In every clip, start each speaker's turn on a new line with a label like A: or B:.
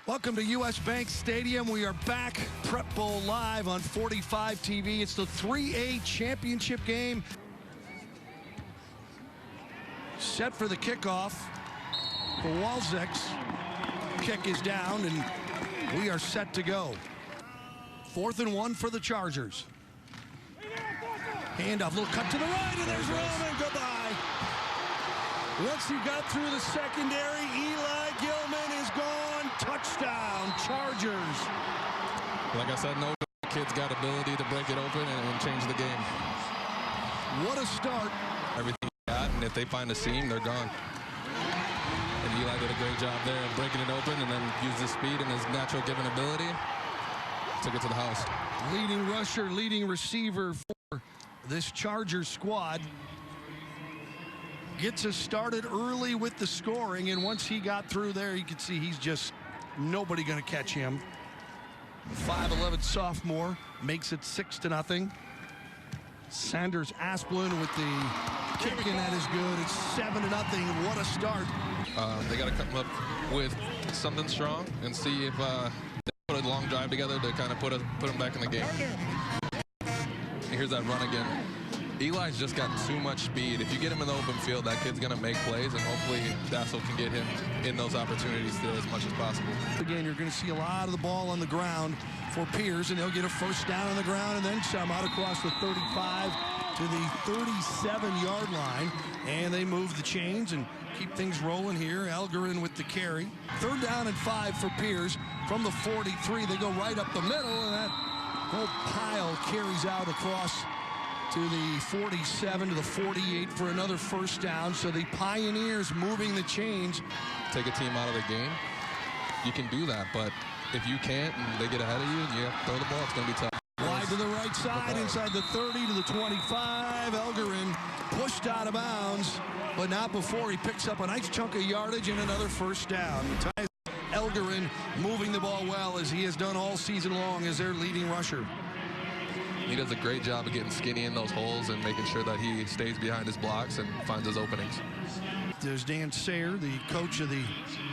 A: Welcome to U.S. Bank Stadium. We are back, Prep Bowl live on 45 TV. It's the 3A championship game. Set for the kickoff. Kowalczyk's kick is down, and we are set to go. 4th and 1 for the Chargers. Handoff, little cut to the right, and there's Roman. Goodbye. Once he got through the secondary, Eli Gilman is gone. Touchdown, Chargers.
B: Like I said, no kid's got ability to break it open and change the game.
A: What a start.
B: Everything he got, and if they find a seam, they're gone. And Eli did a great job there of breaking it open and then used his speed and his natural given ability. Took it to the house.
A: Leading rusher, leading receiver for this Chargers squad. Gets us started early with the scoring, and once he got through there, you can see he's just nobody going to catch him. 5'11" sophomore makes it 6-0. Sanders Asplund with the kick, and that is good. It's 7-0. What a start.
B: They got to come up with something strong and see if they put a long drive together to kind of put them back in the game. Here's that run again. Eli's just got too much speed. If you get him in the open field, that kid's going to make plays, and hopefully Dassel can get him in those opportunities there as much as possible.
A: Again, you're going to see a lot of the ball on the ground for Pierz, and they'll get a first down on the ground and then some out across the 35 to the 37-yard line. And they move the chains and keep things rolling here. Elgerin with the carry. 3rd down and 5 for Pierz from the 43. They go right up the middle, and that whole pile carries out across to the 47 to the 48 for another first down. So the Pioneers moving the chains.
B: Take a team out of the game. You can do that, but if you can't and they get ahead of you and you have to throw the ball, it's going to be tough.
A: Wide to the right side, inside the 30 to the 25. Elgerin pushed out of bounds, but not before he picks up a nice chunk of yardage and another first down. Elgerin moving the ball well, as he has done all season long as their leading rusher.
B: He does a great job of getting skinny in those holes and making sure that he stays behind his blocks and finds his openings.
A: There's Dan Sayer, the coach of the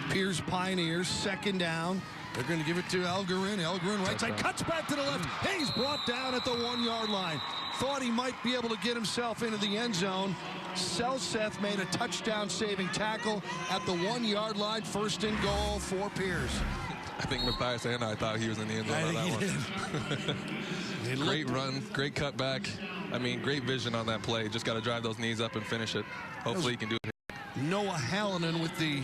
A: Pierz Pioneers. 2nd down. They're going to give it to Elgerin. Elgerin right side, cuts back to the left. He's brought down at the 1-yard line. Thought he might be able to get himself into the end zone. Selseth made a touchdown-saving tackle at the 1-yard line. 1st and goal for Pierz.
B: I think Matthias and I thought he was in the end zone on that one. Great run, great cutback. I mean, great vision on that play. Just got to drive those knees up and finish it. Hopefully he can do it.
A: Noah Hallinan with the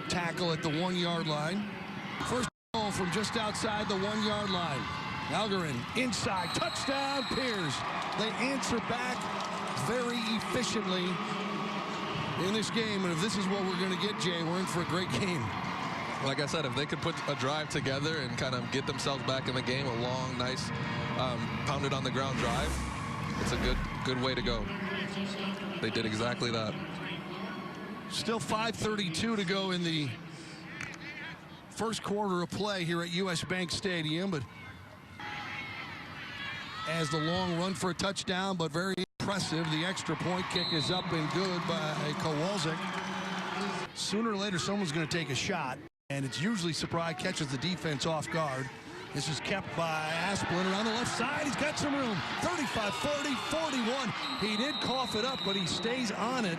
A: tackle at the 1-yard line. First goal from just outside the 1-yard line. Elgerin inside, touchdown, Pierz. They answer back very efficiently in this game, and if this is what we're going to get, Jay, we're in for a great game.
B: Like I said, if they could put a drive together and kind of get themselves back in the game, a long, nice, pounded on the ground drive, it's a good way to go. They did exactly that.
A: Still 5:32 to go in the first quarter of play here at U.S. Bank Stadium, but as the long run for a touchdown, but very impressive. The extra point kick is up and good by Kowalczyk. Sooner or later, someone's going to take a shot, and it's usually Surprise catches the defense off guard. This is kept by Asplund around the left side. He's got some room. 35, 40, 41. He did cough it up, but he stays on it.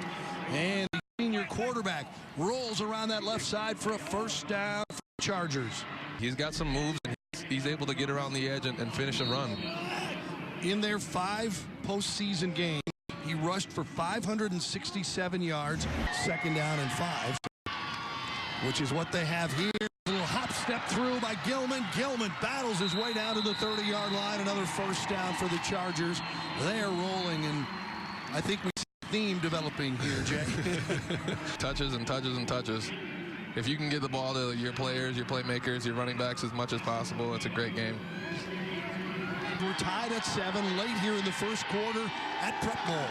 A: And the senior quarterback rolls around that left side for a first down for the Chargers.
B: He's got some moves, and he's able to get around the edge and finish a run.
A: In their 5 postseason games, he rushed for 567 yards, 2nd down and 5, which is what they have here. A little hop step through by Gilman. Gilman battles his way down to the 30-yard line. Another first down for the Chargers. They are rolling, and I think we see a theme developing here, Jay.
B: Touches and touches and touches. If you can get the ball to your players, your playmakers, your running backs as much as possible, it's a great game.
A: We're tied at 7 late here in the first quarter at Prep Bowl.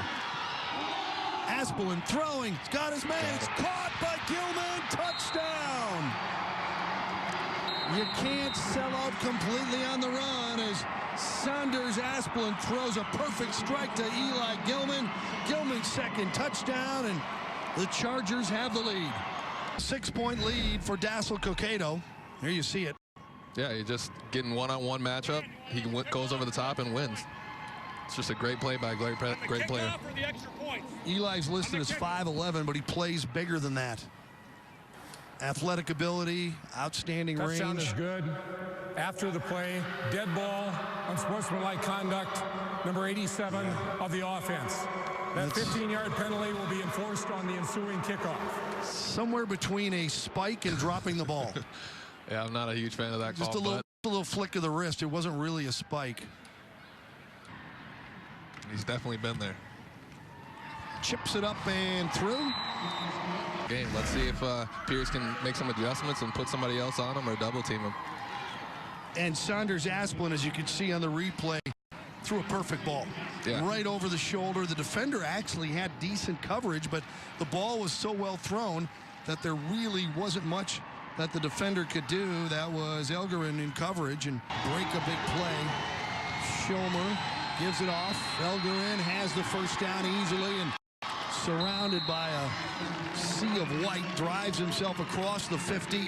A: Asplund throwing. He's got his man. It's caught by Gilman. Touchdown. You can't sell out completely on the run as Sanders Asplund throws a perfect strike to Eli Gilman. Gilman's 2nd touchdown, and the Chargers have the lead. 6-point lead for Dassel-Cokato. There you see it.
B: Yeah, he's just getting one-on-one matchup. He goes over the top and wins. It's just a great play by a great player.
A: Eli's listed as 5'11", but he plays bigger than that. Athletic ability, outstanding range.
C: Touchdown is good. After the play, dead ball, unsportsmanlike conduct, number 87 of the offense. That 15-yard penalty will be enforced on the ensuing kickoff.
A: Somewhere between a spike and dropping the ball.
B: Yeah, I'm not a huge fan of that
A: Just
B: call.
A: a little flick of the wrist. It wasn't really a spike.
B: He's definitely been there.
A: Chips it up and through.
B: Game. Let's see if Pierz can make some adjustments and put somebody else on him or double team him.
A: And Saunders Asplin, as you can see on the replay, threw a perfect ball.
B: Yeah.
A: Right over the shoulder. The defender actually had decent coverage, but the ball was so well thrown that there really wasn't much that the defender could do. That was Elgerin in coverage and break a big play. Schomer gives it off. Elgerin has the first down easily and surrounded by a sea of white, drives himself across the 50.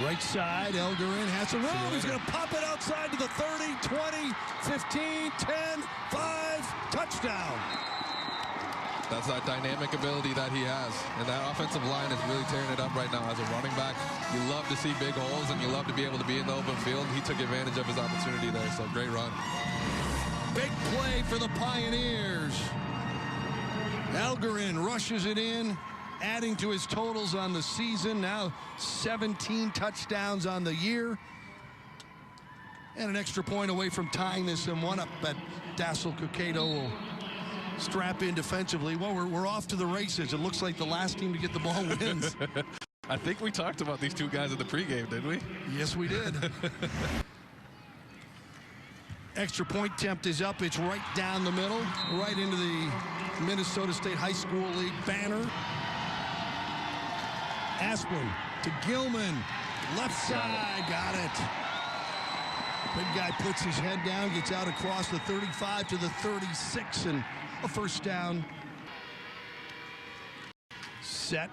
A: Right side, Elgerin has a room. He's going to pop it outside to the 30, 20, 15, 10, 5, touchdown.
B: That's that dynamic ability that he has. And that offensive line is really tearing it up right now as a running back. You love to see big holes, and you love to be able to be in the open field. He took advantage of his opportunity there, so great run.
A: Big play for the Pioneers. Elgerin rushes it in, adding to his totals on the season. Now 17 touchdowns on the year. And an extra point away from tying this in one up, but Dassel-Cokato will strap in defensively. Well, we're off to the races. It looks like the last team to get the ball wins.
B: I think we talked about these two guys at the pregame, didn't we?
A: Yes, we did. Extra point attempt is up. It's right down the middle, right into the Minnesota State High School League banner. Asplin to Gilman. Left side, got it. Big guy puts his head down, gets out across the 35 to the 36, and a first down. Set,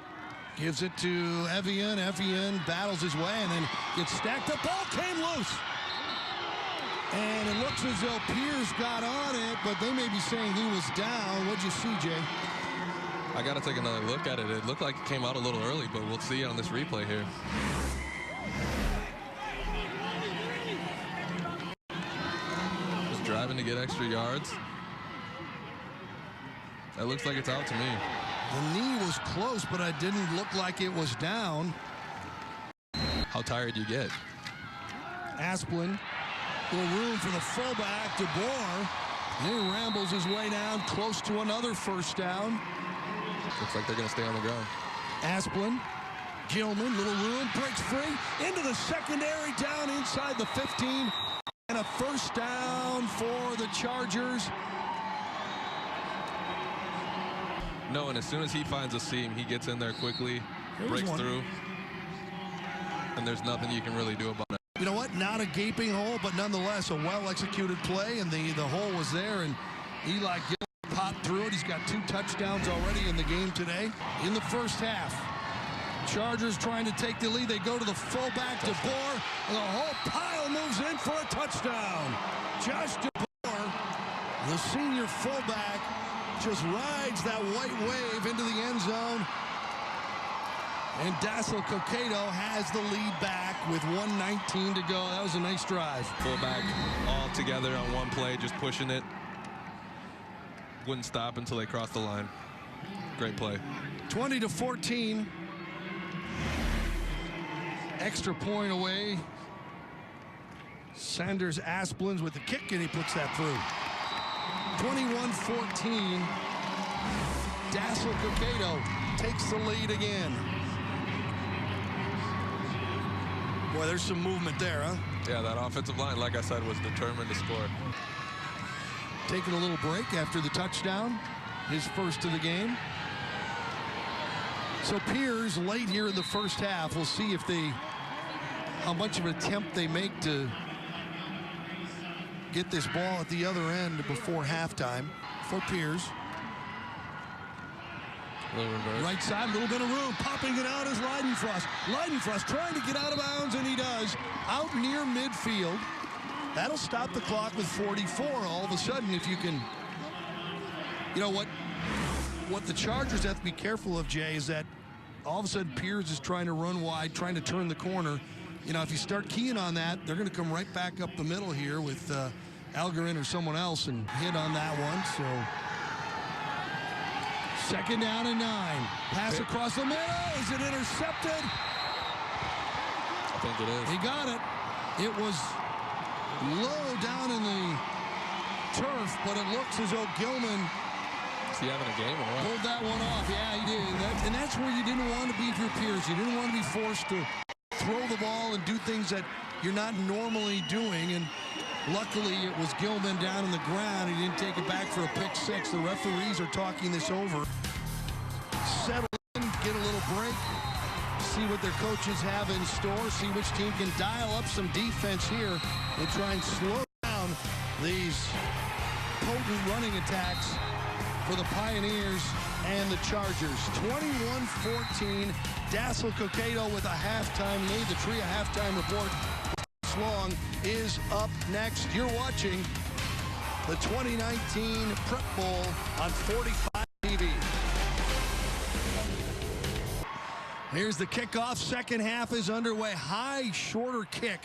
A: gives it to Evian. Evian battles his way and then gets stacked. The ball came loose. And it looks as though Pierz got on it, but they may be saying he was down. What'd you see, Jay?
B: I got to take another look at it. It looked like it came out a little early, but we'll see on this replay here. Just driving to get extra yards. That looks like it's out to me.
A: The knee was close, but it didn't look like it was down.
B: How tired you get.
A: Asplin. Little room for the fullback, DeBoer. He rambles his way down close to another first down.
B: Looks like they're going to stay on the ground.
A: Asplin, Gilman, little room, breaks free into the secondary, down inside the 15, and a first down for the Chargers.
B: No, and as soon as he finds a seam, he gets in there quickly, breaks through, and there's nothing you can really do about it.
A: You know what? Not a gaping hole, but nonetheless a well-executed play, and the hole was there, and Eli Gilman popped through it. He's got 2 touchdowns already in the game today. In the first half, Chargers trying to take the lead. They go to the fullback, DeBoer, and the whole pile moves in for a touchdown. Josh DeBoer, the senior fullback, just rides that white wave into the end zone. And Dassel-Cokato has the lead back with 1:19 to go. That was a nice drive.
B: Fullback all together on one play, just pushing it. Wouldn't stop until they crossed the line. Great play.
A: 20-14. Extra point away. Saunders Asplins with the kick, and he puts that through. 21-14. Dassel-Cokato takes the lead again. Boy, there's some movement there, huh?
B: Yeah, that offensive line, like I said, was determined to score.
A: Taking a little break after the touchdown. His first of the game. So Pierz late here in the first half. We'll see if how much of an attempt they make to get this ball at the other end before halftime for Pierz. Right side, a little bit of room. Popping it out is Leidenfrost. Leidenfrost trying to get out of bounds, and he does. Out near midfield. That'll stop the clock with 44. All of a sudden, if you can... You know what the Chargers have to be careful of, Jay, is that all of a sudden Pierz is trying to run wide, trying to turn the corner. You know, if you start keying on that, they're going to come right back up the middle here with Algarin or someone else and hit on that one. So... Second down and 9. Pass across the middle. Is it intercepted?
B: I think it is.
A: He got it. It was low down in the turf, but it looks as though Gilman
B: Is he having a game or what?
A: pulled that one off. Yeah, he did. And that's where you didn't want to be if you're Pierz. You didn't want to be forced to throw the ball and do things that you're not normally doing. And luckily, it was Gilman down on the ground. He didn't take it back for a pick 6. The referees are talking this over. Settle in, get a little break, see what their coaches have in store, see which team can dial up some defense here and try and slow down these potent running attacks for the Pioneers and the Chargers. 21-14, Dassel-Cokato with a halftime lead. The Tria halftime report. Long is up next. You're watching the 2019 Prep Bowl on 45 TV. Here's the kickoff. Second half is underway. High, shorter kick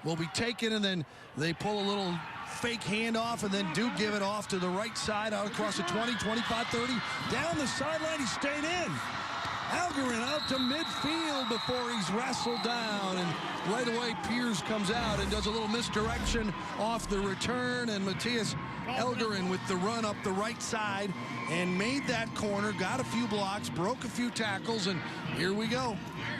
A: will be taken, and then they pull a little fake handoff and then do give it off to the right side out across the 20, 25, 30. Down the sideline, he stayed in. Algarin out to midfield before he's wrestled down, and right away Pierz comes out and does a little misdirection off the return, and Matthias Algarin with the run up the right side and made that corner, got a few blocks, broke a few tackles, and here we go.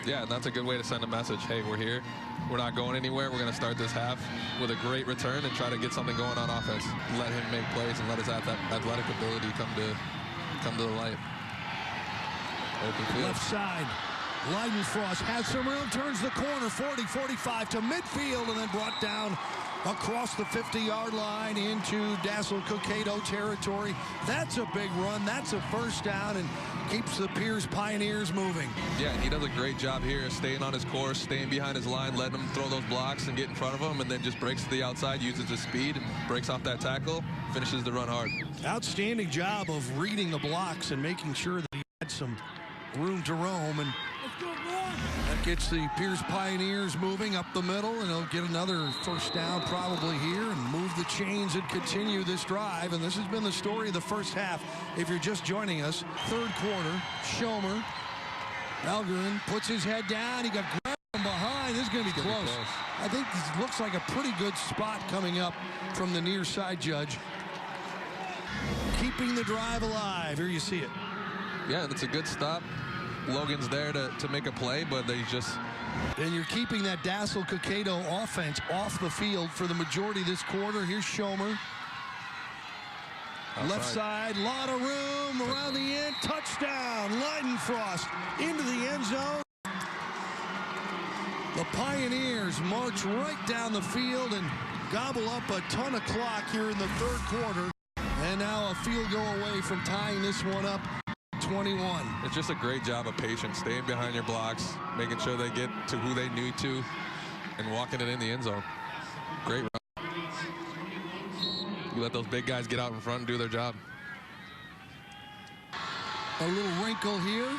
B: Yeah, and that's a good way to send a message. Hey, we're here. We're not going anywhere. We're going to start this half with a great return and try to get something going on offense. Let him make plays and let his athletic ability come to the light.
A: Left side, Leidenfrost has some room, turns the corner, 40, 45 to midfield, and then brought down across the 50-yard line into Dassel-Cokato territory. That's a big run. That's a first down and keeps the Pierz Pioneers moving.
B: Yeah, and he does a great job here, staying on his course, staying behind his line, letting him throw those blocks and get in front of him, and then just breaks to the outside, uses his speed, and breaks off that tackle, finishes the run hard.
A: Outstanding job of reading the blocks and making sure that he had some room to roam, and that gets the Pierz Pioneers moving up the middle, and they'll get another first down probably here and move the chains and continue this drive. And this has been the story of the first half. If you're just joining us, third quarter, Schomer, Algarin puts his head down. He got grabbed from behind. This is going to be close. I think this looks like a pretty good spot coming up from the near side judge. Keeping the drive alive. Here you see it.
B: Yeah, and it's a good stop. Logan's there to make a play, but they just...
A: And you're keeping that Dassel-Cokato offense off the field for the majority of this quarter. Here's Schomer.
B: Outside.
A: Left side, lot of room around the end. Touchdown, Leidenfrost into the end zone. The Pioneers march right down the field and gobble up a ton of clock here in the third quarter. And now a field goal away from tying this one up. 21.
B: It's just a great job of patience, staying behind your blocks, making sure they get to who they need to, and walking it in the end zone. Great run. You let those big guys get out in front and do their job.
A: A little wrinkle here.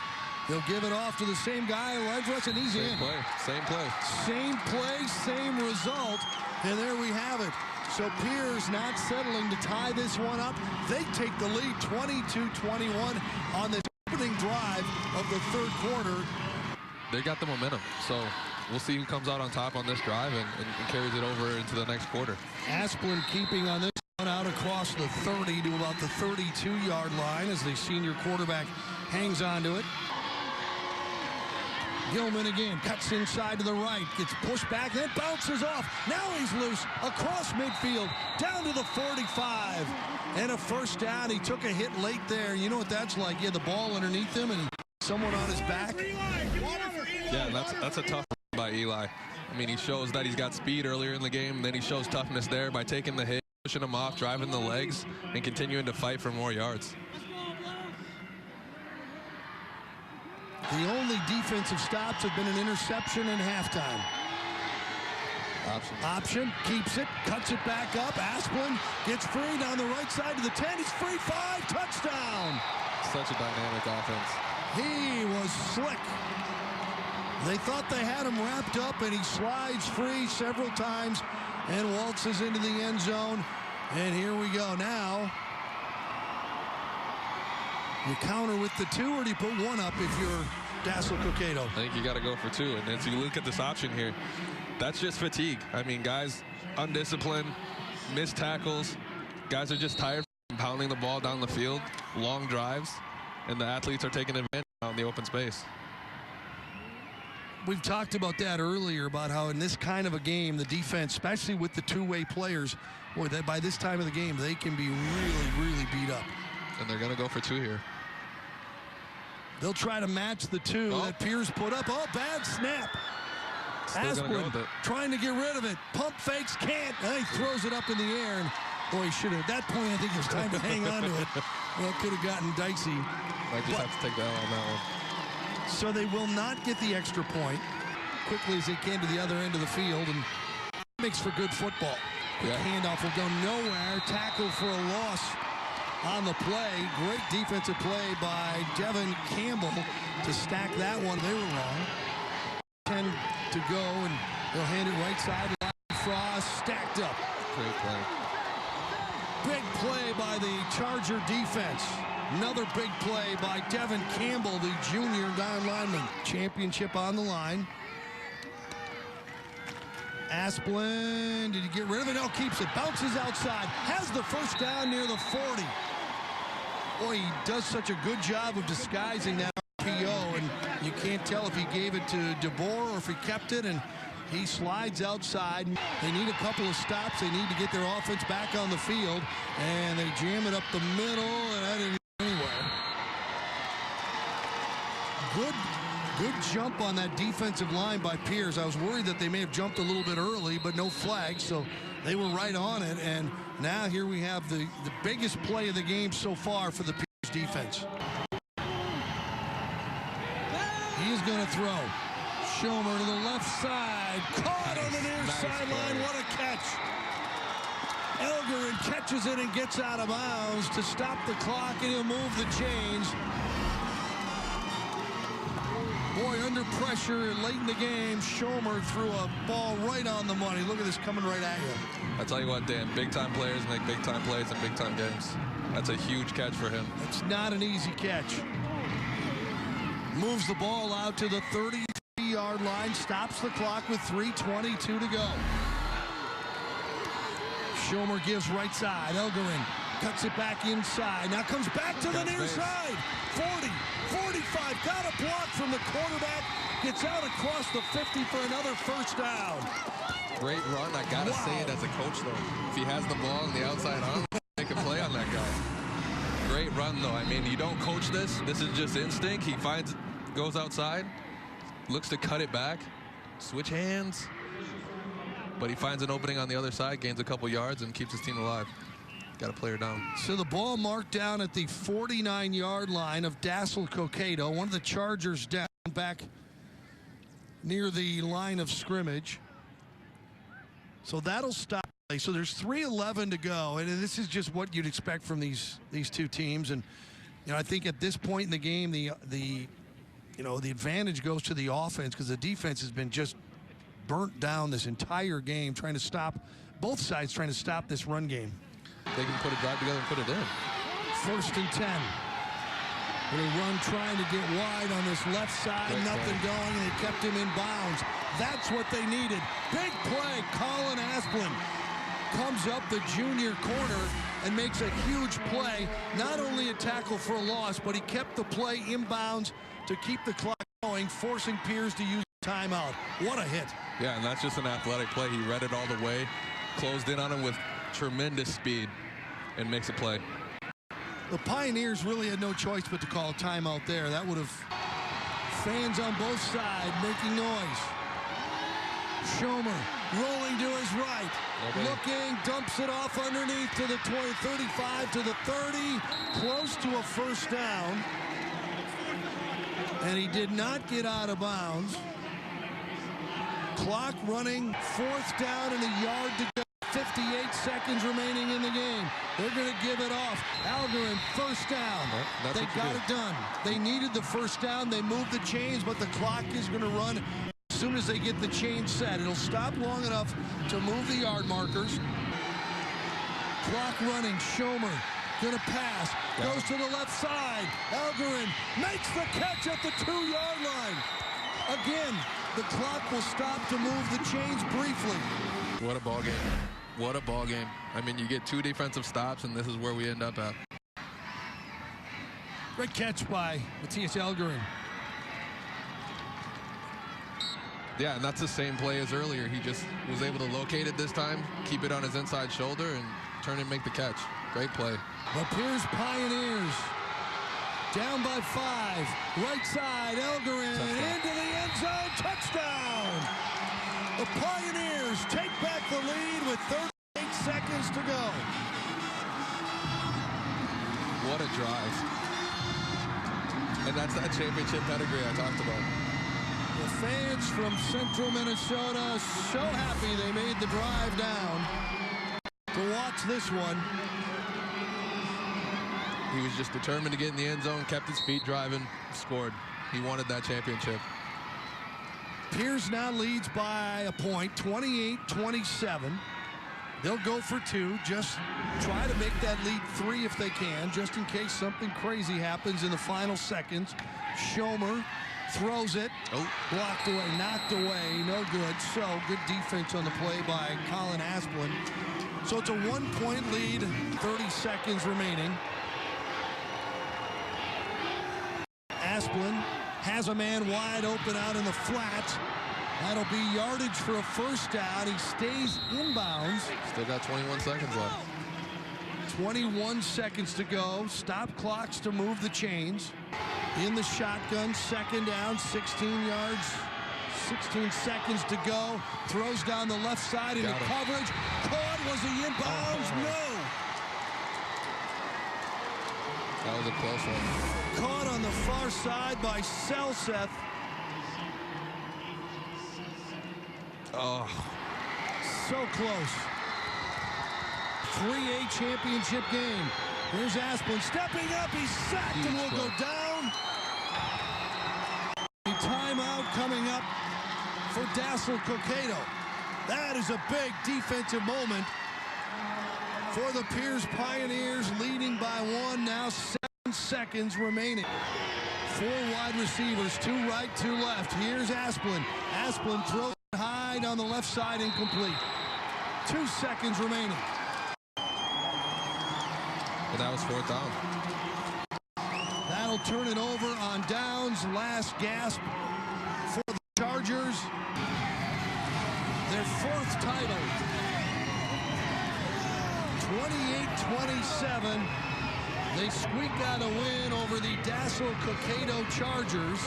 A: They'll give it off to the same guy, Leidenfrost, and he's in.
B: Same play.
A: Same play, same result. And there we have it. So Pierz not settling to tie this one up. They take the lead 22-21 on the opening drive of the third quarter.
B: They got the momentum. So we'll see who comes out on top on this drive and carries it over into the next quarter.
A: Asplund keeping on this one out across the 30 to about the 32-yard line as the senior quarterback hangs on to it. Gilman again, cuts inside to the right, gets pushed back, then bounces off. Now he's loose across midfield, down to the 45. And a first down. He took a hit late there. You know what that's like. He had the ball underneath him and someone on his back.
B: Yeah, that's a tough one by Eli. I mean, he shows that he's got speed earlier in the game, then he shows toughness there by taking the hit, pushing him off, driving the legs, and continuing to fight for more yards.
A: The only defensive stops have been an interception in halftime. Option, keeps it, cuts it back up. Asplin gets free down the right side to the 10. He's free, 5, touchdown.
B: Such a dynamic offense.
A: He was slick. They thought they had him wrapped up, and he slides free several times and waltzes into the end zone. And here we go now. You counter with the 2, or do you put 1 up if you're Dassel-Cokato?
B: I think you got to go for 2. And as you look at this option here, that's just fatigue. I mean, guys, undisciplined, missed tackles. Guys are just tired from pounding the ball down the field, long drives, and the athletes are taking advantage out in the open space.
A: We've talked about that earlier, about how in this kind of a game, the defense, especially with the two-way players, boy, that by this time of the game, they can be really, really beat up.
B: And they're going to go for 2 here.
A: They'll try to match the 2 that Pierz put up. Oh, bad snap. Asplin trying to get rid of it. Pump fakes, can't. And he throws it up in the air. And boy, he should have. At that point, I think it was time to hang on to it. Well, it could have gotten dicey.
B: Might just have to take that on that one.
A: So they will not get the extra point quickly as they can to the other end of the field. And makes for good football. Quick handoff will go nowhere. Tackle for a loss on the play. Great defensive play by Devin Campbell to stack that one. They were wrong. 10 to go, and they'll hand it right side. Frost stacked up.
B: Great play.
A: Big play by the Charger defense. Another big play by Devin Campbell, the junior down lineman. Championship on the line. Asplin, did he get rid of it? No, keeps it. Bounces outside. Has the first down near the 40. Boy, he does such a good job of disguising that RPO, and you can't tell if he gave it to DeBoer or if he kept it, and he slides outside. They need a couple of stops. They need to get their offense back on the field, and they jam it up the middle, and that didn't go anywhere. Good jump on that defensive line by Pierz. I was worried that they may have jumped a little bit early, but no flag, so they were right on it. And now here we have the biggest play of the game so far for the Pierz defense. He is going to throw. Schomer to the left side. Caught on the near sideline. What a catch. Elgerin catches it and gets out of bounds to stop the clock, and he'll move the chains. Boy, under pressure late in the game, Schomer threw a ball right on the money. Look at this coming right at you.
B: I tell you what, Dan, big-time players make big-time plays in big-time games. That's a huge catch for him.
A: It's not an easy catch. Moves the ball out to the 33-yard line, stops the clock with 3:22 to go. Schomer gives right side. Elgerin cuts it back inside. Now comes back to the near side. 40, 45, got a block from the quarterback. Gets out across the 50 for another first down.
B: Great run. I got to say it as a coach, though. If he has the ball on the outside arm, make a play on that guy. Great run, though. I mean, you don't coach this. This is just instinct. He goes outside, looks to cut it back, switch hands, but he finds an opening on the other side, gains a couple yards, and keeps his team alive. Got a player down. So the ball marked down at the 49-yard line of Dassel-Cokato. One of the Chargers down back near the line of scrimmage. So that'll stop. So there's 3:11 to go, and this is just what you'd expect from these two teams. And I think at this point in the game, the advantage goes to the offense, because the defense has been just burnt down this entire game, trying to stop both sides, trying to stop this run game. They can put a drive together and put it in. 1st and 10. Little run trying to get wide on this left side. Nothing going, and they kept him in bounds. That's what they needed. Big play. Colin Asplin comes up the junior corner and makes a huge play. Not only a tackle for a loss, but he kept the play inbounds to keep the clock going, forcing Pierz to use the timeout. What a hit. Yeah, and that's just an athletic play. He read it all the way, closed in on him with tremendous speed, and makes a play. The Pioneers really had no choice but to call a timeout there. That would have fans on both sides making noise. Schomer rolling to his right. Looking, dumps it off underneath to the 20, 35 to the 30. Close to a first down.
A: and he did not get out of bounds. Clock running, 4th down and a yard to go. 58 seconds remaining in the game. They're going to give it off. Algarin, 1st down. They got it done. They needed the 1st down. They moved the chains, but the clock is going to run as soon as they get the chain set. It'll stop long enough to move the yard markers. Clock running. Schomer going to pass. Goes to the left side. Algarin makes the catch at the 2-yard line. Again, the clock will stop to move the chains briefly.
B: What a ball game. What a ball game. I mean, you get 2 defensive stops, and this is where we end up at.
A: Great catch by Matthias Algarin.
B: Yeah, and that's the same play as earlier. He just was able to locate it this time, keep it on his inside shoulder, and turn and make the catch. Great play.
A: The Pierz Pioneers down by 5. Right side, Algarin into the end zone. Touchdown! The Pioneers take back the lead with 38 seconds to go.
B: What a drive. And that's that championship pedigree I talked about.
A: The fans from central Minnesota so happy they made the drive down to watch this one.
B: He was just determined to get in the end zone, kept his feet driving, scored. He wanted that championship.
A: Pierz now leads by a point, 28-27. They'll go for 2, just try to make that lead 3 if they can, just in case something crazy happens in the final seconds. Schomer throws it, blocked away, knocked away, no good. So good defense on the play by Colin Asplund. So it's a 1-point lead, 30 seconds remaining. Asplund has a man wide open out in the flat. That'll be yardage for a 1st down. He stays inbounds.
B: Still got 21 seconds left.
A: 21 seconds to go. Stop clocks to move the chains. In the shotgun, 2nd down, 16 yards. 16 seconds to go. Throws down the left side into coverage. Caught. Was he inbounds? No.
B: That was a close one.
A: Caught on the far side by Selseth.
B: Oh.
A: So close. 3A championship game. Here's Asplund stepping up. He's sacked and will go down. A timeout coming up for Dassel-Cokato. That is a big defensive moment for the Pierz Pioneers, leading by 1. Now 7 seconds remaining. 4 wide receivers, 2 right, 2 left. Here's Asplund. Asplund throws it high down the left side, incomplete. 2 seconds remaining.
B: And that was 4th down.
A: That'll turn it over on downs. Last gasp for the Chargers. Their 4th title. 28-27. They squeak out a win over the Dassel-Cokato Chargers.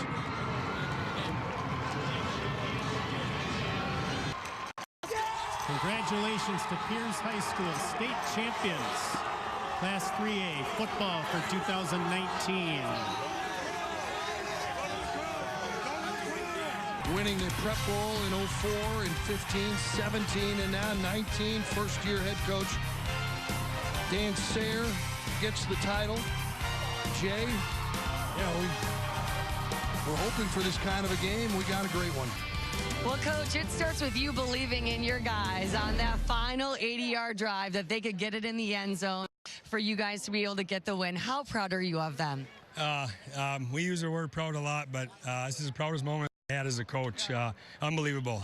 D: Congratulations to Pierz High School, state champions. Class 3A football for 2019.
A: Winning the Prep Bowl in 04 and 15, 17, and now 19. First-year head coach Dan Sayre gets the title. Jay, we're hoping for this kind of a game. We got a great one.
E: Well, Coach, it starts with you believing in your guys on that final 80-yard drive that they could get it in the end zone for you guys to be able to get the win. How proud are you of them?
C: We use the word proud a lot, but this is the proudest moment I had as a coach. Unbelievable.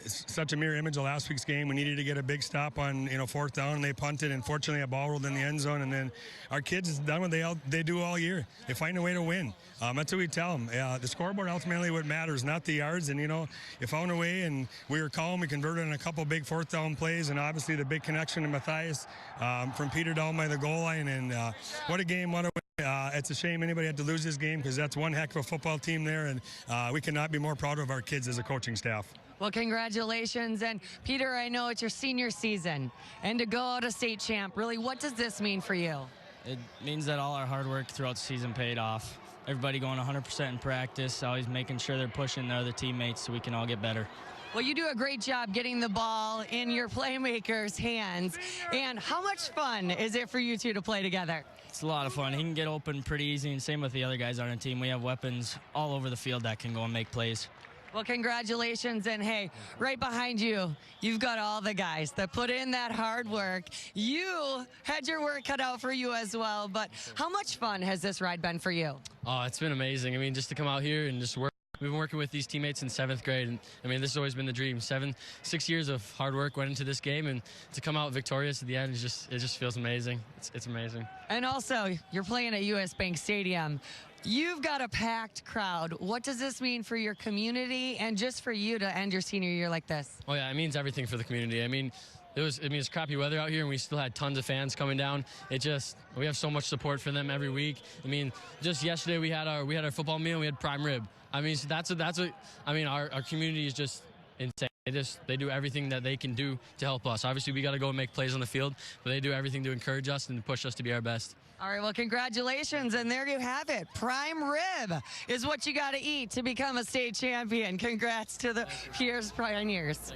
C: It's such a mirror image of last week's game. We needed to get a big stop on 4th down, and they punted, and fortunately a ball rolled in the end zone, and then our kids has done what they do all year. They find a way to win. That's what we tell them. The scoreboard ultimately what matters, not the yards, and you found a way, and we were calm. We converted on a couple big 4th down plays, and obviously the big connection to Matthias from Peter down by the goal line, and what a game, what a win. It's a shame anybody had to lose this game because that's one heck of a football team there, and we cannot be more proud of our kids as a coaching staff.
E: Well, congratulations. And Peter, I know it's your senior season, and to go out a state champ, really, what does this mean for you?
F: It means that all our hard work throughout the season paid off. everybody going 100% in practice, always making sure they're pushing their other teammates so we can all get better.
E: Well, you do a great job getting the ball in your playmakers' hands. And how much fun is it for you two to play together?
F: It's a lot of fun. He can get open pretty easy, and same with the other guys on our team. We have weapons all over the field that can go and make plays.
E: Well, congratulations, and hey, right behind you, you've got all the guys that put in that hard work. You had your work cut out for you as well, but how much fun has this ride been for you?
G: Oh, it's been amazing. I mean, just to come out here and just work. We've been working with these teammates in 7th grade, and I mean, this has always been the dream. 6 years of hard work went into this game, and to come out victorious at the end, it just feels amazing. It's amazing.
E: And also, you're playing at US Bank Stadium. You've got a packed crowd. What does this mean for your community and just for you to end your senior year like this?
G: Oh yeah, it means everything for the community. I mean, it's crappy weather out here, and we still had tons of fans coming down. We have so much support for them every week. I mean, just yesterday we had our football meal. And we had prime rib. I mean, so our community is just insane. They do everything that they can do to help us. Obviously, we got to go and make plays on the field, but they do everything to encourage us and to push us to be our best.
E: All right, well, congratulations, and there you have it. Prime rib is what you got to eat to become a state champion. Congrats to the Pierz Pioneers.